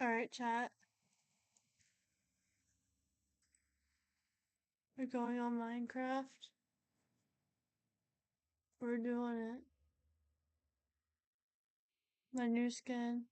Alright, chat. We're going on Minecraft. We're doing it. My new skin.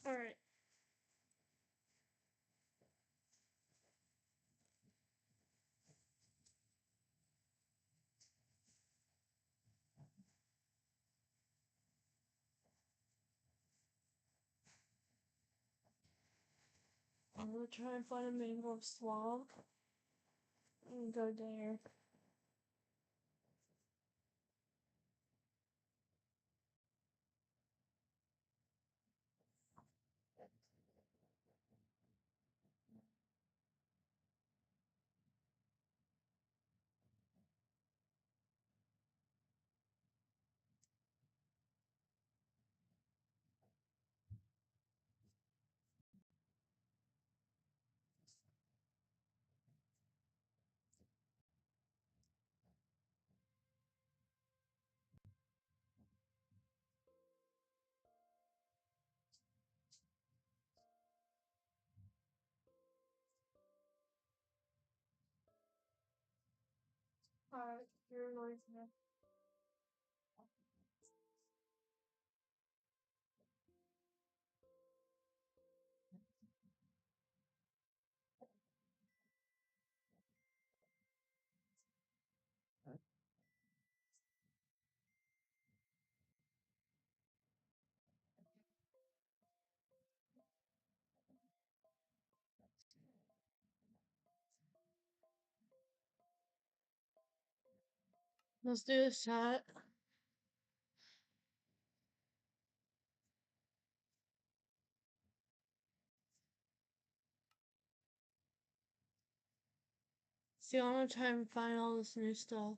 Alright. I'm gonna try and find a mangrove swamp and go there. Alright, you're annoying me. Let's do this, chat. See, I'm gonna try and find all this new stuff.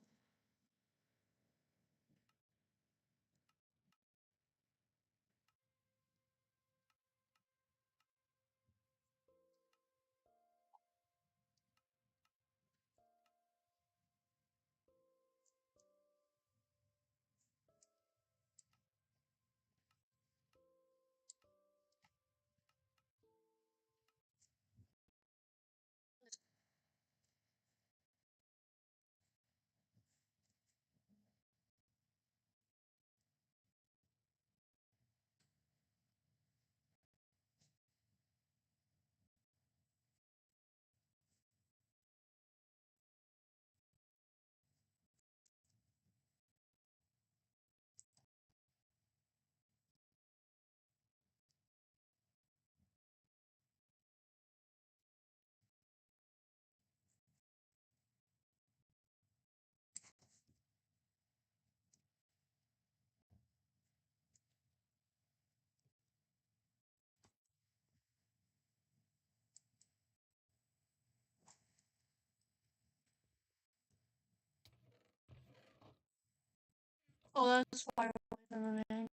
Oh, that's why we're away from the mangrove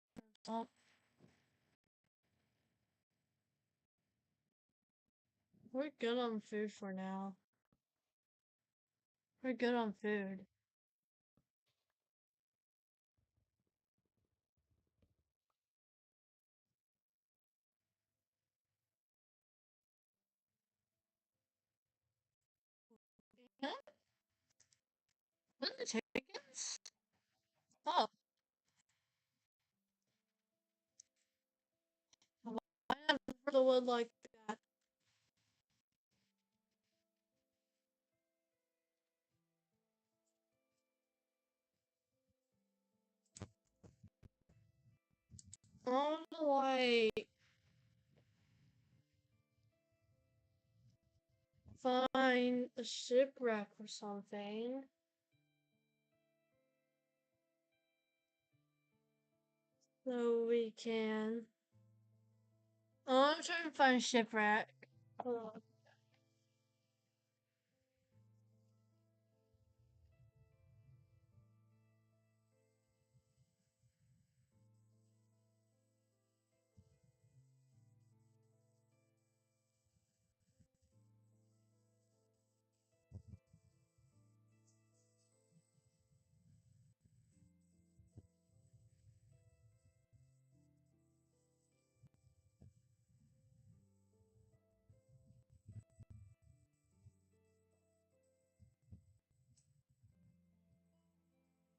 swamp. We're good on food for now. We're good on food. Yeah? The chickens? Oh, I never heard the wood like that. I want to like find a shipwreck or something. So we can. I'm trying to find a shipwreck. Hold on.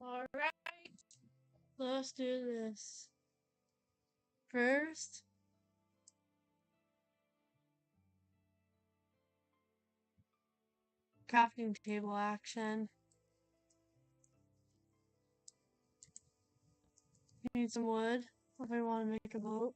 Alright, let's do this. First, crafting table action. Need some wood if I want to make a boat.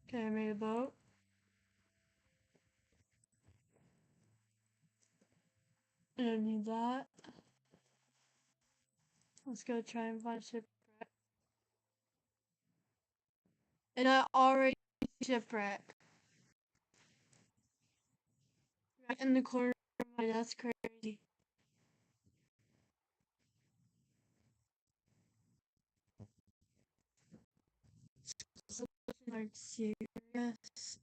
Okay, I made a boat. I don't need that. Let's go try and find shipwreck. And I already shipwreck. Right in the corner of my, that's crazy. Like serious.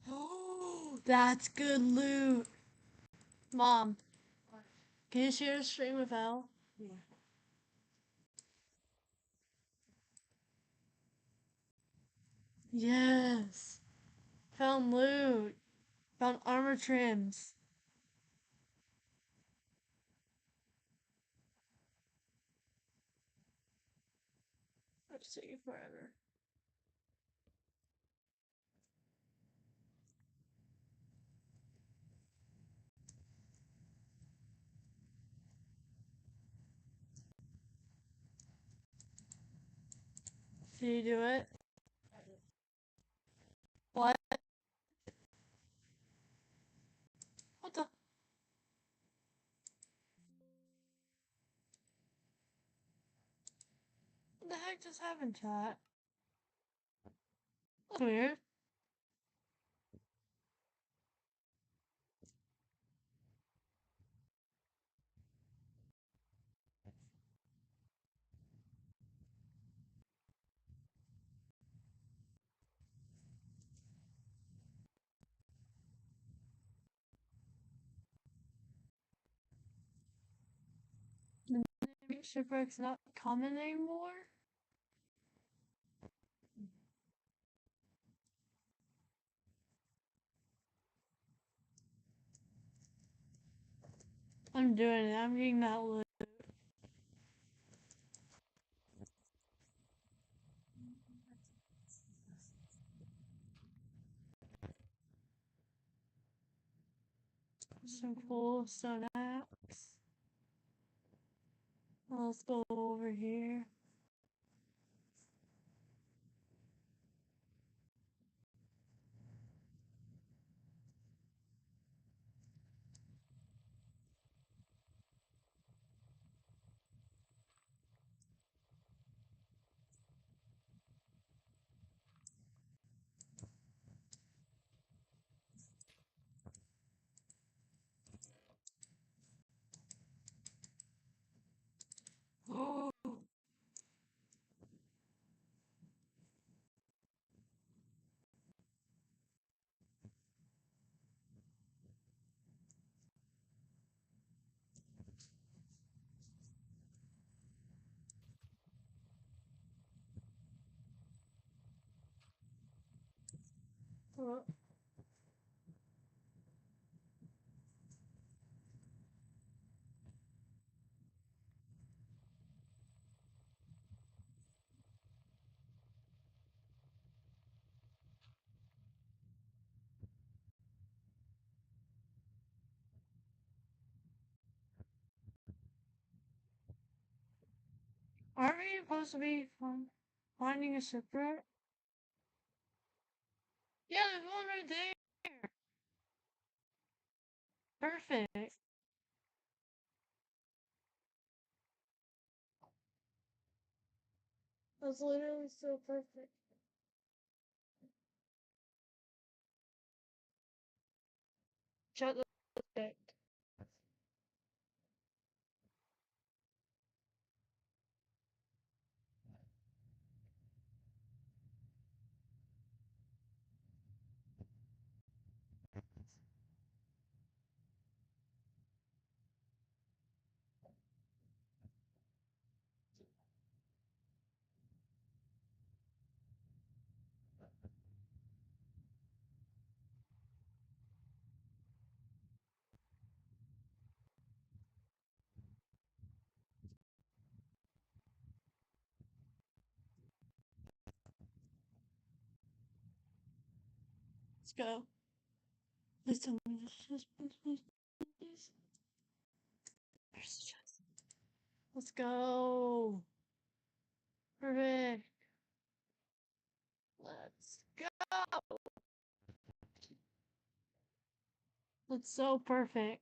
Oh, that's good loot. Mom, can you share a stream with Elle? Yeah. Yes. Found loot. Found armor trims. That's taking forever. Did you do it? What? What the heck just happened, chat? That's weird. Shipwreck's not common anymore? I'm doing it. I'm getting that loot. Some cool stone axe. Let's go over here. Oh. What? Aren't we supposed to be finding a shipwreck? Yeah, there's one right there. Perfect. That's literally so perfect. Shut the fuck. go. Please tell me this. Please. Where's the chest? Let's go. Perfect. Let's go. That's so perfect.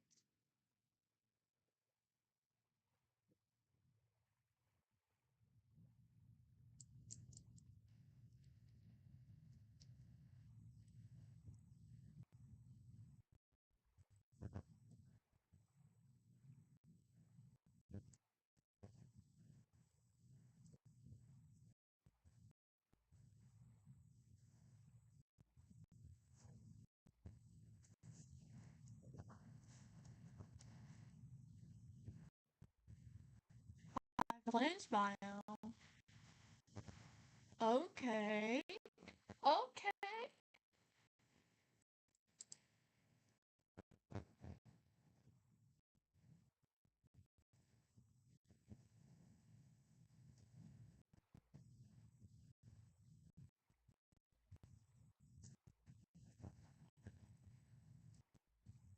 Plains bio. Okay. Okay.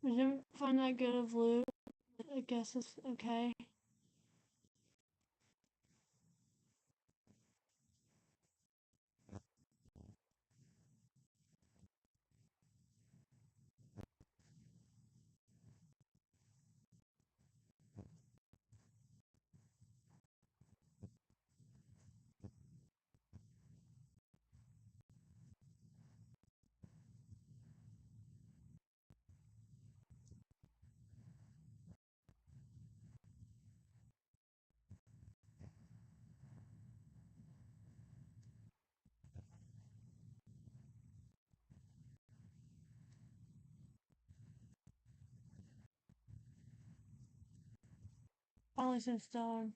We didn't find that good of loot. I guess it's okay. Finally some stone.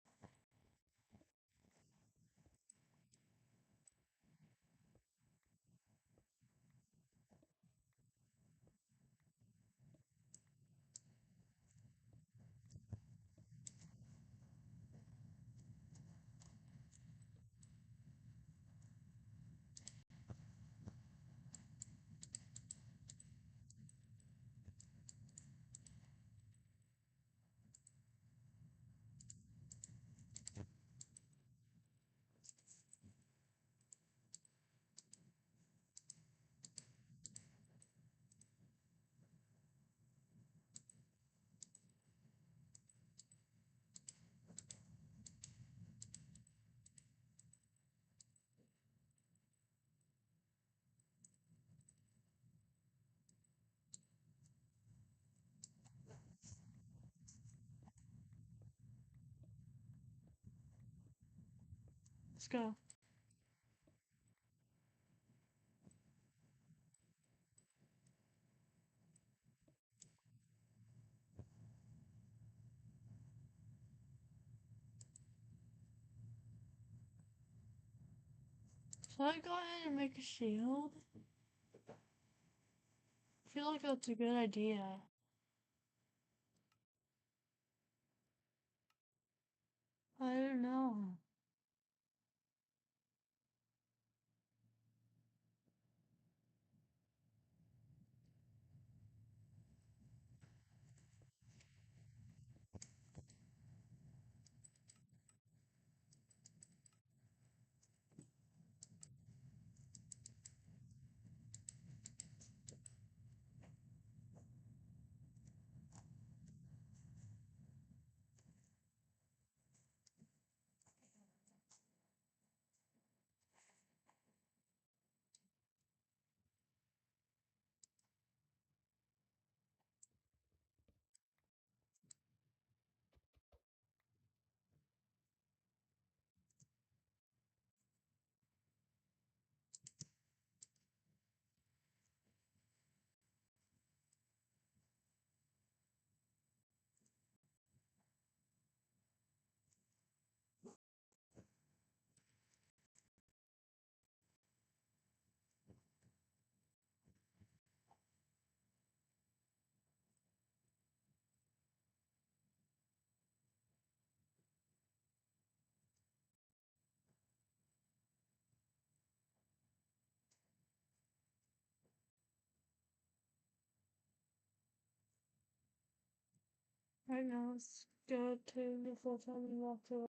Let's go. Should I go ahead and make a shield? I feel like that's a good idea. I don't know. Right now, let's go to the full time and walk to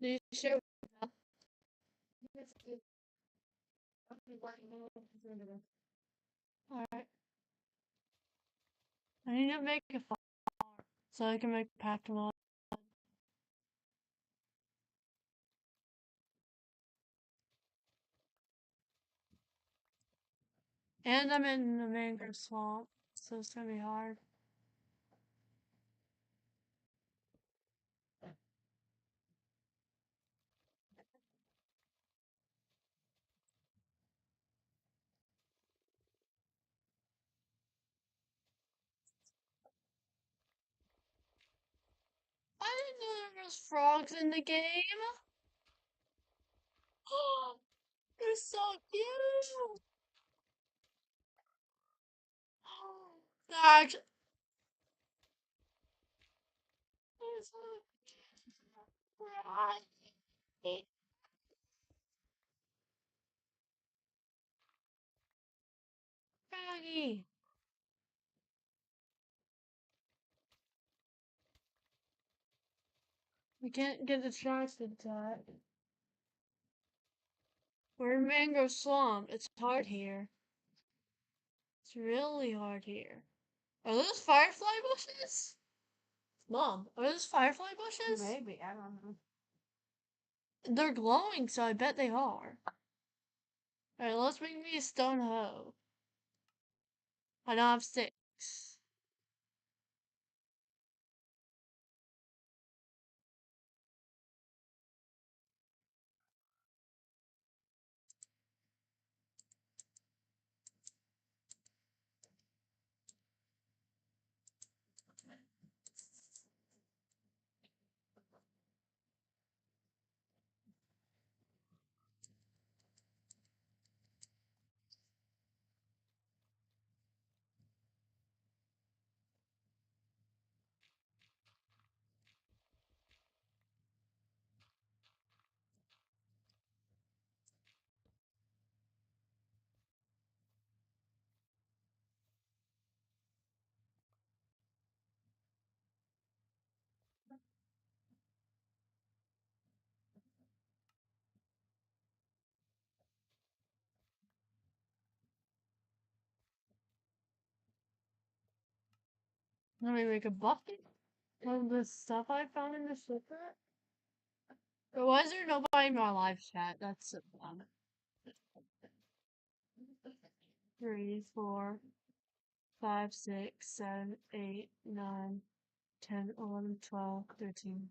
Do you share? Alright. I need to make a fire so I can make part 1. And I'm in the mangrove swamp, so it's gonna be hard. I didn't know there was frogs in the game. Oh, they're so cute. Oh, they're actually, they're so cute. Froggy. We can't get distracted to that. We're in mangrove swamp. It's hard here. It's really hard here. Are those firefly bushes? Mom, are those firefly bushes? Maybe, I don't know. They're glowing, so I bet they are. Alright, let's make me a stone hoe. I don't have sticks. Let me make a bucket of the stuff I found in the secret. But why is there nobody in my live chat? That's so fun. 3, 4, 5, 6, 7, 8, 9, 10, 11, 12, 13.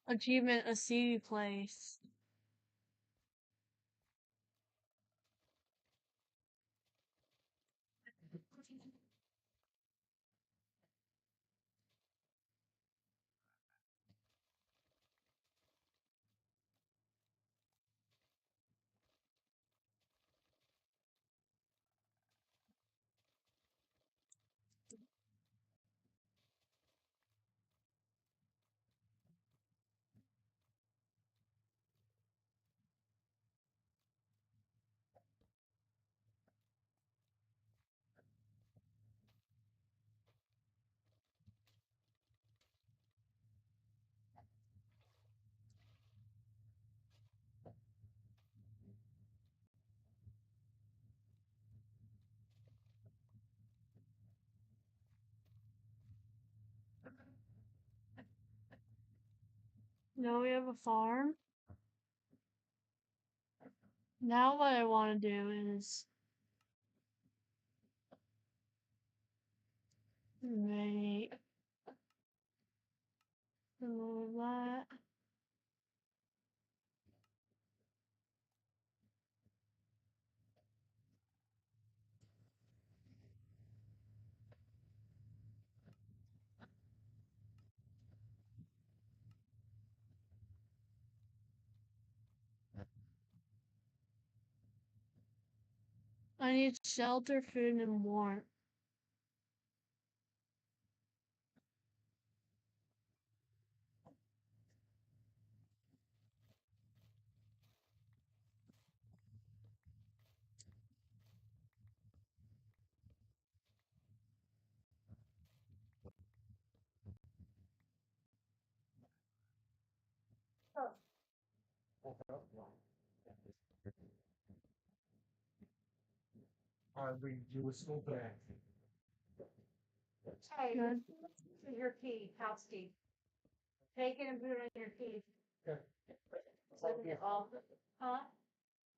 Achievement, a seedy place. Now we have a farm. Now what I want to do is make that. I need shelter, food, and warmth. You were so bad. Hey, Good. this is your key, house key. Take it and put it on your key. Huh?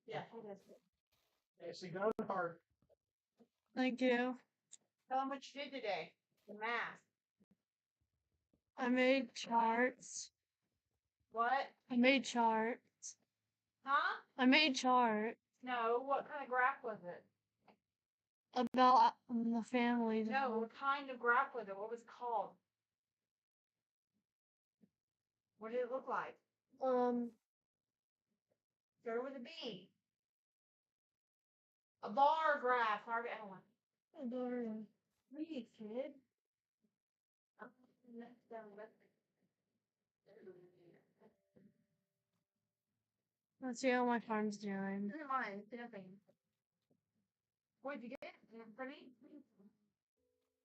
Yeah. Yes, you got it hard. Thank you. Tell them what you did today. The math. I made charts. What? I made charts. Huh? I made charts No, what kind of graph was it? about the families. No, what kind of graph was it? What was it called? What did it look like? Start with a B. A bar graph. Harvey Ellen. Read, kid. Let's see how my farm's doing. Never mind. It's nothing. What did you get? Pretty?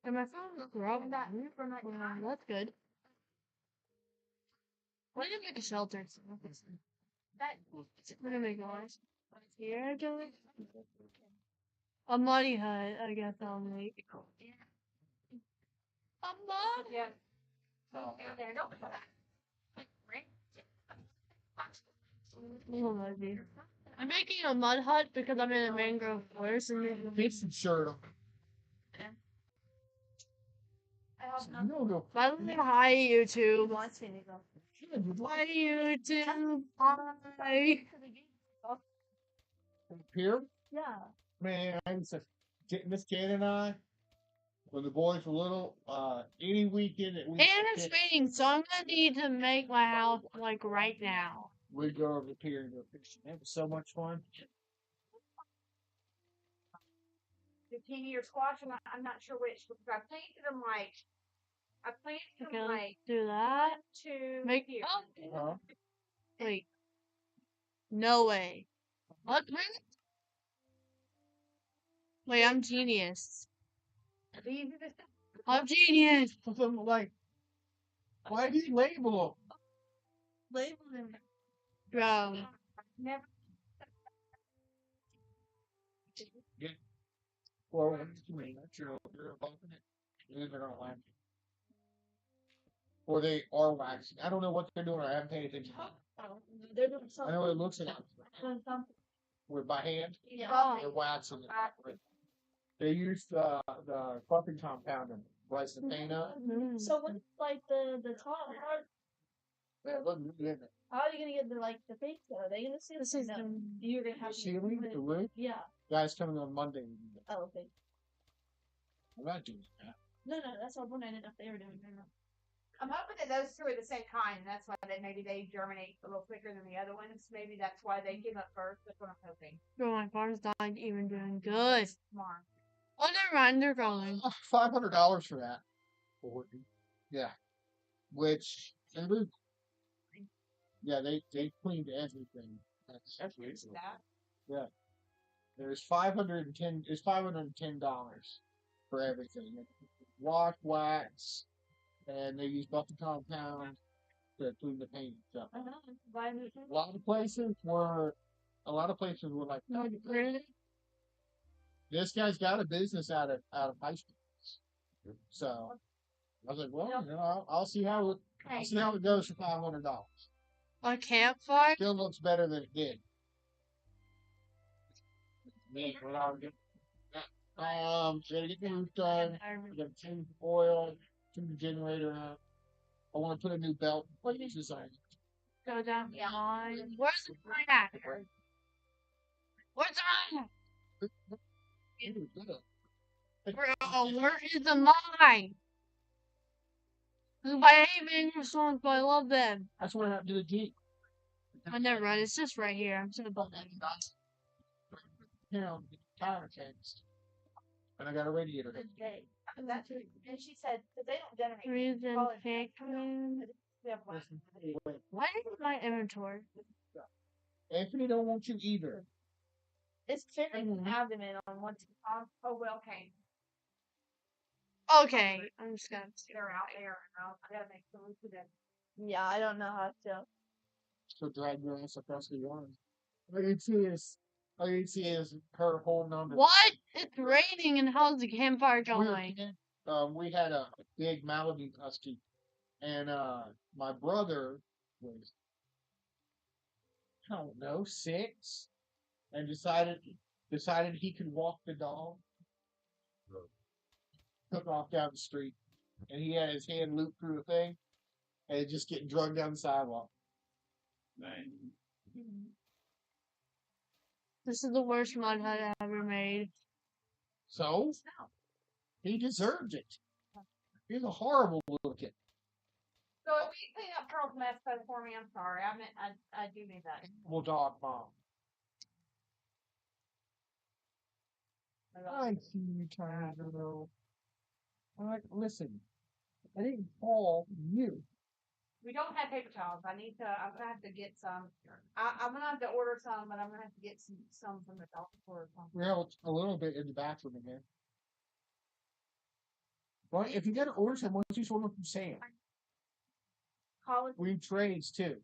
And my farm's growing. From that time? That's good. We need to make a shelter. That. We're gonna make noise. Here, Joey. A muddy hut, I guess I'll make. A mud? Yeah. There, don't put that. Little muddy. I'm making a mud hut because I'm in a mangrove forest and Fix some shirt on. No. by the way, hi YouTube. Hi YouTube. Hi. Here? Yeah. Man, I used to get Miss Kate and I, when the boys were little, any weekend that we And it's raining, so I'm gonna need to make my house like right now. we'd go over the pier and go fishing. It was so much fun. Zucchini or squash, I'm not sure which, because I planted them Okay, like let's do that. to Make here. oh, wait. No way. What? Wait, I'm genius. These are the I'm genius. Something like, why do you label Label them. Bro. never. them? Well, you're bumping it. Then they're gonna laugh. Or they are waxing. I don't know what they're doing. I haven't paid attention. They're doing I know it looks like something. with by hand. Yeah. They're waxing it. They use the buffing compound and slice the paint up. So what's like the top part? Yeah, look good. How are you gonna get the paint though? Are they gonna see this? No. You're gonna have The ceiling, the roof. Yeah. Guys coming on Monday. Oh, okay. I'm not doing that. No, that's what I didn't know if they were doing it. I'm hoping that those two are the same kind, and that's why maybe they germinate a little quicker than the other ones. Maybe that's why they give up first. That's what I'm hoping. Bro, my farm's not even doing good. Come on. Oh, never mind. They're growing. $500 for that. Yeah. Which yeah, they cleaned everything. That's reasonable. Yeah. There's $510 for everything. Wash, wax, and they use buffing compound to clean the paint and stuff. A lot of places were like that. This guy's got a business out of high school. So I was like, well, I'll see how it goes for $500. A campfire? Still looks better than it did. Gotta get the roof done. I gotta change the oil, turn the generator out. I want to put a new belt. What is this on? Go down the line. Where's the mine at? Where's the mine? Bro, where is the mine? My favorite songs, but I love them. That's what happened to the Jeep. I never read. It's just right here. I'm gonna put it. You know, tire changed. And I got a radiator. That's and she said that they don't generate. Reason college. picking. They have one. Why is my inventory? Anthony don't want you either. It's fitting abdomen on one. Oh well, okay. Okay, I'm just gonna. They're out there. I gotta make some room for them. Yeah, I don't know how to. So drag your ass across the yard. All you see is her holding on to. What? It's raining, and how's the campfire going? We had a big Malibu husky, and my brother was, I don't know, 6, and decided he could walk the dog. Took off down the street, and he had his hand looped through the thing, and it just getting drugged down the sidewalk. This is the worst mud hut I ever made. So he deserved it. He's a horrible little kid. So if you clean up Pearl's mess for me, I'm sorry. I do need that. Well, dog mom. I see you trying to know. Listen, I didn't call you. We don't have paper towels. I'm gonna have to get some. I'm gonna have to order some, but I'm gonna have to get some from the dollar store or something. Well, a little bit in the bathroom again. Well, if you gotta order some, why don't you just order from Sam? College. We trades too.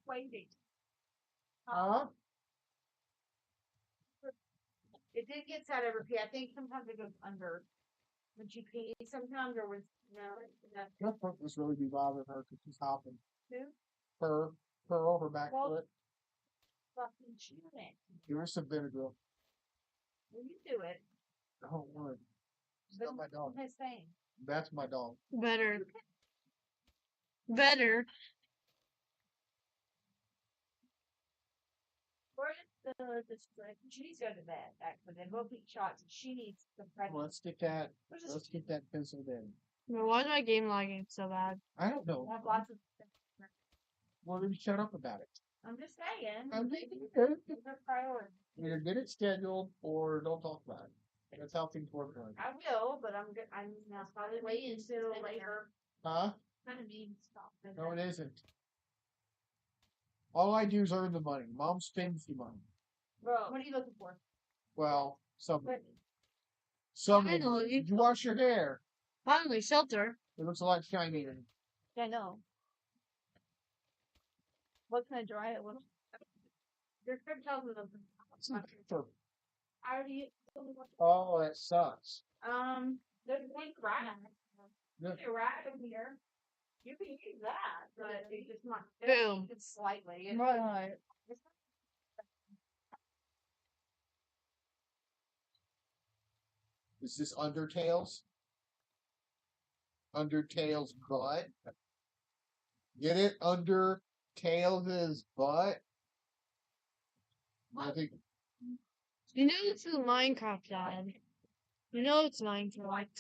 Waiting. Huh? It did get sad every pee. I think sometimes it goes under when she pees. Sometimes there was Your foot was really be bothering her because she's hopping. Who? Her back foot. Fucking chew it. Give her some vinegar. Will you do it? Don't worry. It's not my dog. His thing. That's my dog. Better. Where is the she needs to go to bed, actually. They both eat shots and she needs the present. Let's get that penciled in. Why is my game lagging so bad? I don't know. I have lots of Well, then shut up about it. I'm just saying. I'm thinking good. It's a priority. Either get it scheduled or don't talk about it. That's how things work. I will, but I'm good. I'm now started waiting until later. Huh? Kind of mean stuff. No, it isn't. All I do is earn the money. Mom spends the money. Bro, what are you looking for? Well, some. Finally. Did you wash your hair? Finally, shelter. It looks like shiny. I know. What can I dry it with? Your crib tells me those. I already. Oh, that sucks. There's one rat. Yeah. There's a rat in here. You can use that, but it's just not. Boom. It's slightly. Right. Is this Undertale's? Undertale's butt? Get it? Undertale's butt? I think. You know this is Minecraft, Dad. You know it's Minecraft.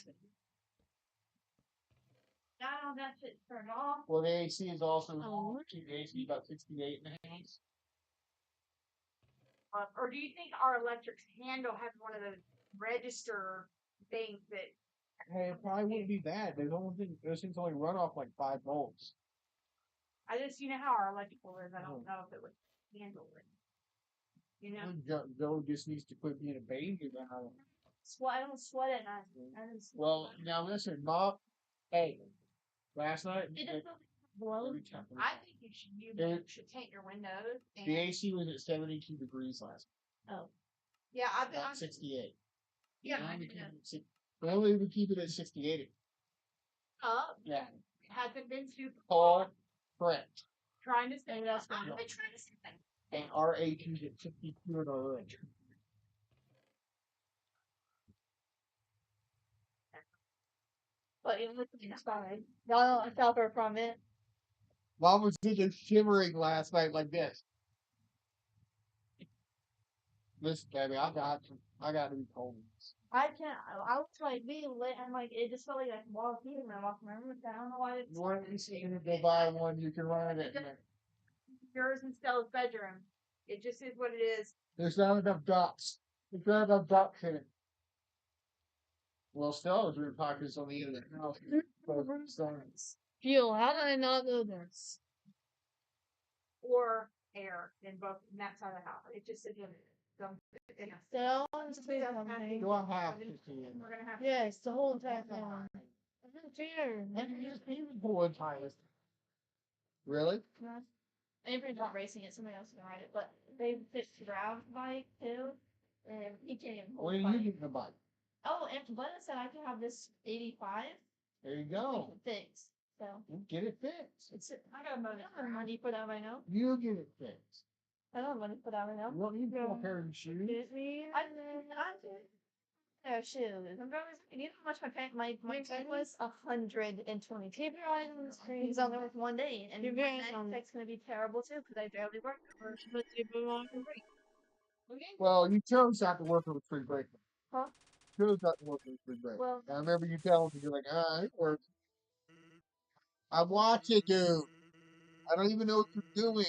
Now that shit's turned off. Well, the AC is also. Oh. The AC about 68 and a half. Or do you think our electric handle has one of those register things that? Hey, it probably wouldn't be bad. Those things only run off like 5 volts. I just, you know how our electrical is. I don't know if it would handle it. You know? Joe just needs to quit being a baby now. I don't sweat at night. I don't sweat. Well, now listen, Mom. Hey, last night. It doesn't blow. I think you should paint your windows. And, The AC was at 72 degrees last oh. Yeah, night. Not 68. Yeah, We only would keep it at 68. Oh. Yeah. hasn't been super Paul French. trying to say And that. that's I've gonna- been trying to say that. And R18 at 52 and orange. But you look at the side. Y'all don't suffer from it. Mom was thinking shimmering last night like this. Listen, baby, I got to be cold. I can't. I was like being lit, and like it just felt like I walked in and I walked around with that. I don't know why it's. You want to see to go buy one, you can run it. Yours and Stella's bedroom. It just is what it is. There's not enough ducks. There's not enough ducks in it. Well, Stella's room pocket's on the end of the house. Fuel. How did I not know this? Or air in both in that side of the house. It just is what it is. So, yeah. Sounds say something. Do I have to see it? We're gonna have Yes, the whole entire thing. I'm not here. And you just paid full entire. Really? Avery's not racing it. Somebody else can ride it, but they fixed Rav's bike too, and he can't even hold When the are you bike. getting the bike? Oh, and Glenna said I can have this 85. There you We go. can fix. So You get it fixed. it's. I got money for that right now. You get it fixed. I don't have money for that right now. You don't need a pair of shoes. I pair of shoes. You know how much my check was? 120. Keep your eyes on the screen. Because I'm there with 1 day, and my next check's gonna be terrible too because I barely work. But keep it on the break. Okay. Well, you chose not to work with free break. Huh? You chose not to work with free break. Well, I remember you telling me, you're like, it works. I'm watching you. I don't even know what you're doing.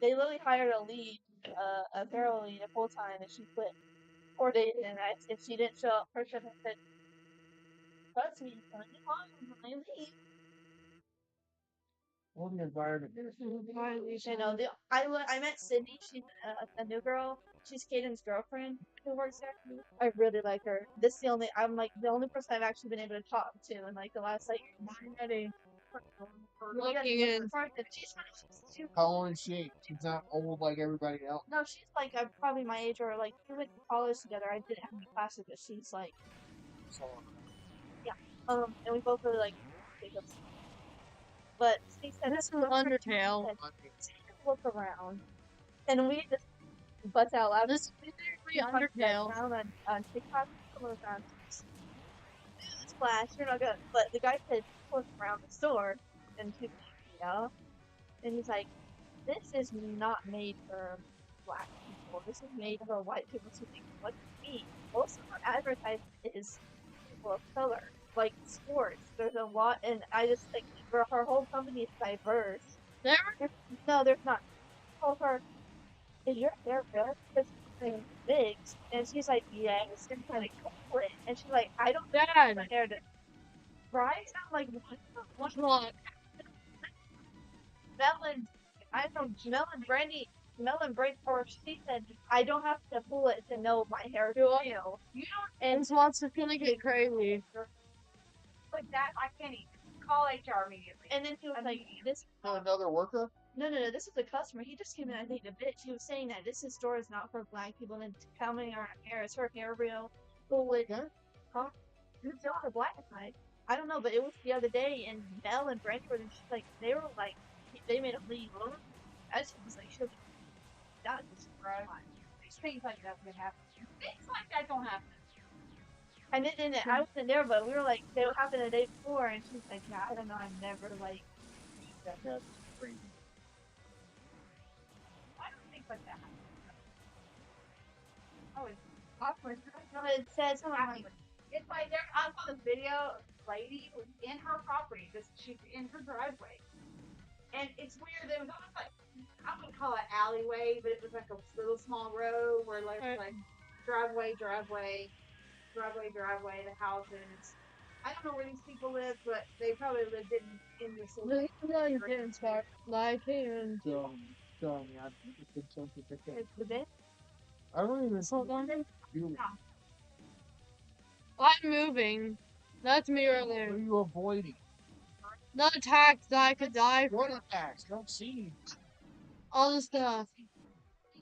they literally hired a lead, a girl lead, a full time, and she quit 4 days. And if she didn't show up for shift, I said, "Trust me, it's gonna be hard when I leave." What the environment? You know, I met Sydney. She's a new girl. She's Caden's girlfriend who works there. I really like her. I'm like the only person I've actually been able to talk to in like the last like ready. looking in. How old is she? She's not old like everybody else. No, she's like probably my age or like we went to college together. I didn't have any classes, but she's like and we both really like Jacobs. But she said this was Undertale. Look around, and we just butts out loud. This is literally Undertale. On TikTok, Splash. You're not gonna. But the guy said look around the store, and she's like, yeah, and he's like, this is not made for black people. This is made for white people. So think, what do you mean? Most of our advertising is people of color, like sports. There's a lot, and I just think her whole company is diverse. No, there's not. I told her, is your hair good? Because it's big. And she's like, yeah, it's been kind of cool. And she's like, I don't have my hair to. Right? I'm like, what? Melon Brandy, or she said, I don't have to pull it to know my hair is real. You don't. And this wants to gonna get crazy. Like that, I can't even call HR immediately. And then he was like, this. Another worker? No, this is a customer. He just came in, I think, a bitch. He was saying that this store is not for black people, and coming on her hair, is her hair real? Pull it. Huh? Who's on the black side? I don't know, but it was the other day, and Mel and Brentford, and she's like, they were like, they made a leave. I just was like, sure. That was right. Things like that can happen. Things like that don't happen. And it didn't. I wasn't there, but we were like, they happened the day before, and she's like, yeah, I don't know, I've never like. That's crazy. I don't think like that. Oh, it's awkward. No, it says something like. It's like I saw this video. Lady was in her property. She's in her driveway, and it's weird. It was almost like I wouldn't call it alleyway, but it was like a little small road where like driveway, the houses. I don't know where these people live, but they probably lived in the city. No, you didn't start. Like him. Tell me, I think something like that. It's the bit. I don't even Hold on. do. I'm moving. That's me What earlier. are you avoiding? The attacks that I could die What from. attacks? Don't see. All the stuff.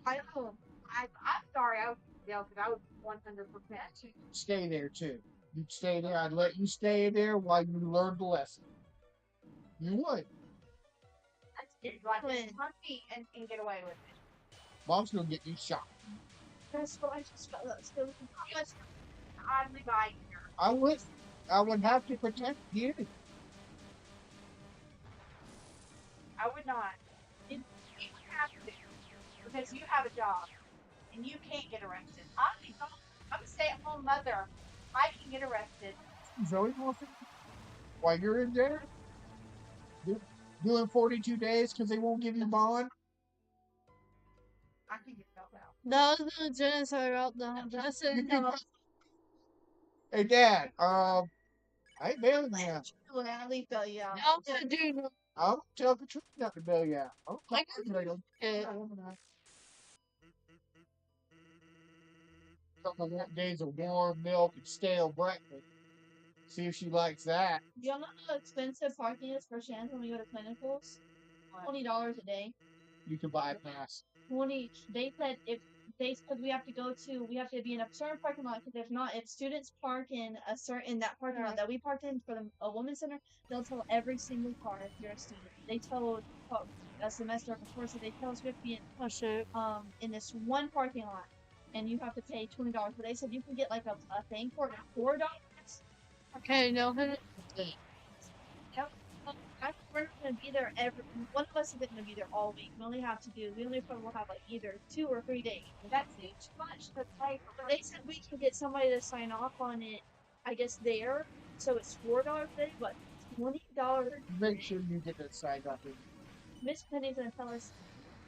I know. I'm sorry. I was because I was 100%. Stay there too. You'd stay there. I'd let you stay there while you learned the lesson. You would. It's like hunt me and get away with it. Mom's gonna get you shot. That's what I just felt. That's so much. Oddly by here. I would have to protect you. I would not. You have to because you have a job and you can't get arrested. I'm a stay-at-home mother. I can get arrested. Zoe wants it. While you're in there, doing 42 days because they won't give you bond. I can get bailed out. That was the genocide out there. That's it. Hey, Dad. I ain't bailing you out. When I leave bail you out. I'll tell Katrina not to bail you out. I'll call her later. Couple more days of warm milk and stale breakfast. See if she likes that. Do y'all know how expensive parking is for Shannon when we go to clinicals? $20 a day. You can bypass. 20. They said because we have to be in a certain parking lot. Because if not, if students park in that parking lot that we parked in for a women's center, they'll tow every single car if you're a student. They towed a semester before, so they tell us we have to be in this one parking lot, and you have to pay $20. But they said you can get like a thing for it at $4. Okay, no. We're gonna be there one of us is gonna be there all week. We only probably will have like either 2 or 3 days. That's too much to pay for. They said we can get somebody to sign off on it, I guess there. So it's $4 a day, but $20. Make sure you get that signed up. Miss Penny's gonna tell us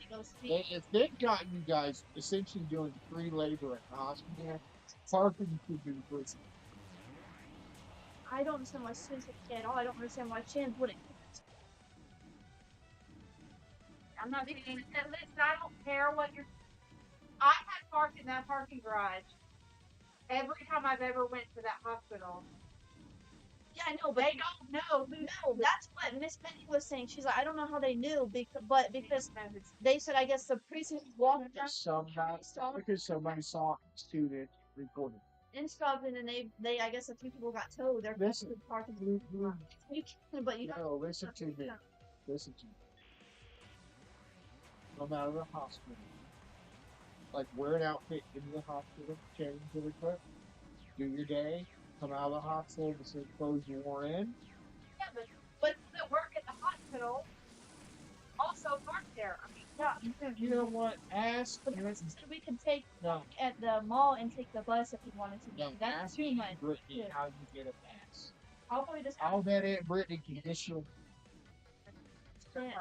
to go speak. If they've got you guys essentially doing free labor at the hospital, parking should be free. I don't understand why students at all. I don't understand why Chan wouldn't. I'm not getting listen, I don't care what you're. I had parked in that parking garage every time I've ever went to that hospital. Yeah, I know, but they don't know who. No, that's what Miss Penny was saying. She's like, I don't know how they knew, because they said, I guess the precinct walked Because somebody saw a student reported. and stuff, and then they I guess a few people got towed. They're parking. You can, but you No, listen to me. Listen to me. Come out of the hospital. Like, wear an outfit into the hospital, change really quick, do your day, come out of the hospital, the same clothes you wore in. Yeah, but that work at the hospital also park there. I mean, yeah. You know what? Ask. We could take at the mall and take the bus if we wanted to. No, that's too much. Brittany, how you get a pass. I'll probably just I'll bet Aunt Brittany can issue.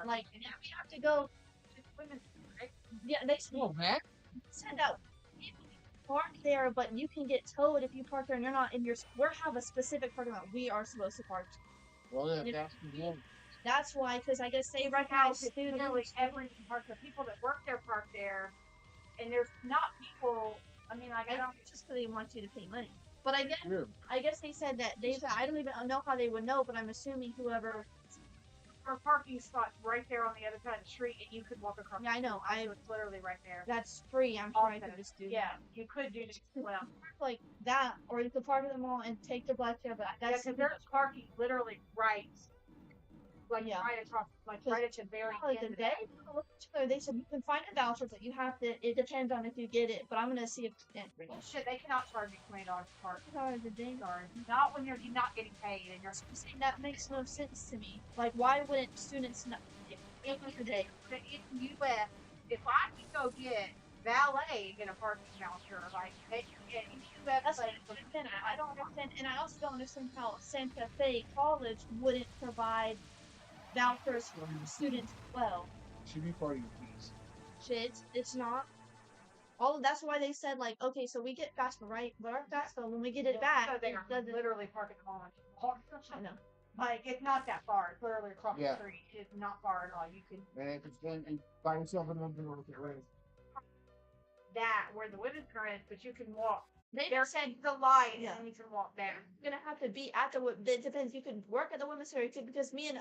Like, we have to go. Yeah, they send out people park there, but you can get towed if you park there and you're not in your. We have a specific parking lot we are supposed to park. Well, yeah, that's the one. That's why, because I guess they recognize students. Every park, the people that work there park there, and there's not people. I mean, like, I don't just because they want you to pay money. But I guess they said that I don't even know how they would know, but I'm assuming whoever. Or parking spots right there on the other side of the street, and you could walk across. Yeah, I know. It's literally right there. That's free. I'm sure I could just do. Yeah, you could do this as well. Like that, or you could park at the mall and take the black cab. That's because there's parking literally right across, right at the very end. They said you can find a voucher, but you have to. It depends on if you get it. But I'm gonna see if. Well, shit, they cannot charge you $20 to park. $20 a day. Not when you're not getting paid and you're. That makes no sense to me. Like, why wouldn't students not? $800 a day. In the U.S., if I could go get valet and get a parking voucher, like in the U.S., I don't understand, and I also don't understand how Santa Fe College wouldn't provide vouchers for students as well. Should be part of your fees. Shit, it's not. That's why they said, like, okay, so we get FAFSA, right? But our FAFSA, when we get it back, so they are literally parking the mall. I know. Like, it's not that far. It's literally across the street. It's not far at all. You can. And if it's going to find yourself in London, work it right. That where the women's car is, but you can walk They There's said the light, Yeah. and you can walk there. you're gonna have to be at the. It depends. You can work at the women's center too, because me and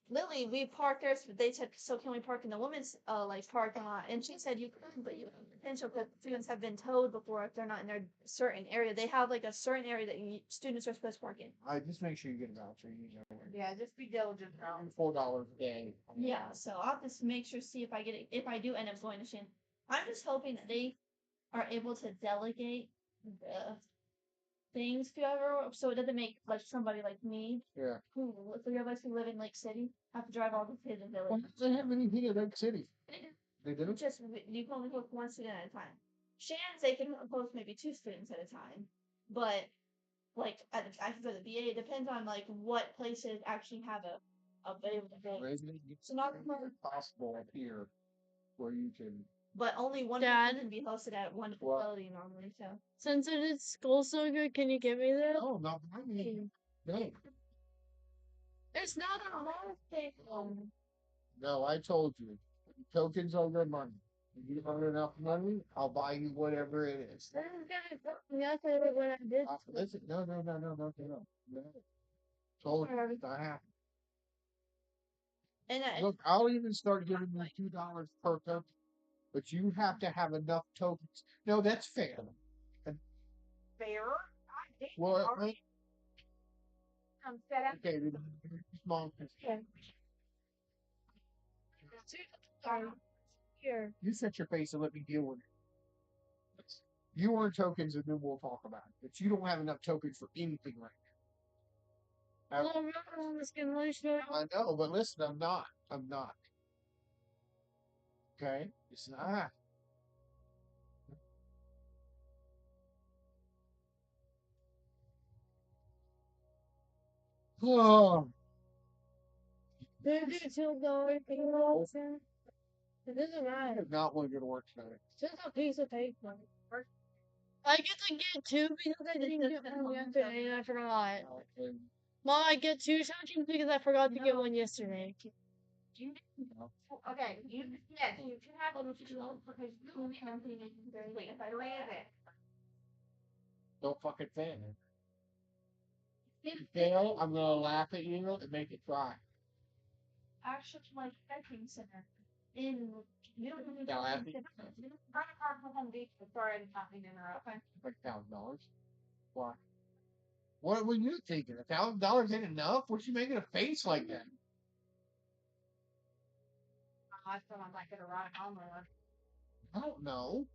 Lily we parked there. So they said, so can we park in the women's like parking lot? And she said you could, but you have potential because students have been towed before if they're not in their certain area. They have like a certain area that students are supposed to park in. I just make sure you get a voucher. You know, Yeah, just be diligent. Though. $4 a day. Yeah, so I'll just make sure see if I get it. If I do end up going to Shin, I'm just hoping that they are able to delegate the things to everyone, so it doesn't make like somebody like me, Yeah. who 3 of us who live in Lake City, have to drive all the way to the Well, village. they don't have anything in Lake City. They do. Just you can only post one student at a time. Shan's they can post maybe 2 students at a time, but like I can go to the VA. It depends on like what places actually have a available. So not possible up here where you can. But only one Dad? person can be hosted at one What? facility normally. So Since it is school so good, can you give me that? Oh, not I mean, no. It's not a whole thing. No, I told you. Tokens are good money. If you earn enough money, I'll buy you whatever it is. This is gonna fuck me up when I did. Listen, no. Told you, it's not happening. and Look, I'll even start giving you $2 per token, but you have to have enough tokens. No, that's fair. Fair. I did. Well, Set up. okay, small. Here. You set your face and let me deal with it. You earn tokens and then we'll talk about it. But you don't have enough tokens for anything right now. Well, I'm just gonna let you know. I know, but listen, I'm not. Okay? It's not. Oh, Did you $2 else? It doesn't I matter. have not wanted to work tonight. It's just a piece of paper. I get to get two because I didn't get one yesterday and I forgot. And, Mom, I get 2 tokens because I forgot to get one yesterday. Okay, you yes, you can have a little because you don't have anything if I land it. don't fucking fail. If you fail, I'm gonna laugh at you and make it cry. actually like hiking center in you don't really Now, know Abby? Run a car from Home Depot. Sorry, I did not mean to interrupt. Like $1,000. Why? What were you thinking? $1,000 ain't enough? What you making a face like that? I still want like a ride home or I don't know.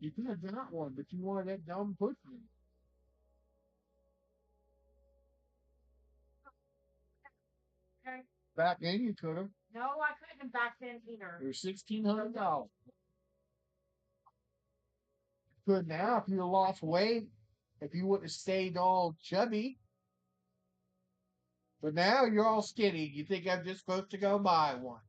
You could have got one, but you wanted that dumb pussy. Okay. Back then you could have. No, I couldn't back then either. It was $1,600. Could now if you lost weight, if you wouldn't have stayed all chubby. But now you're all skinny. You think I'm just supposed to go buy one?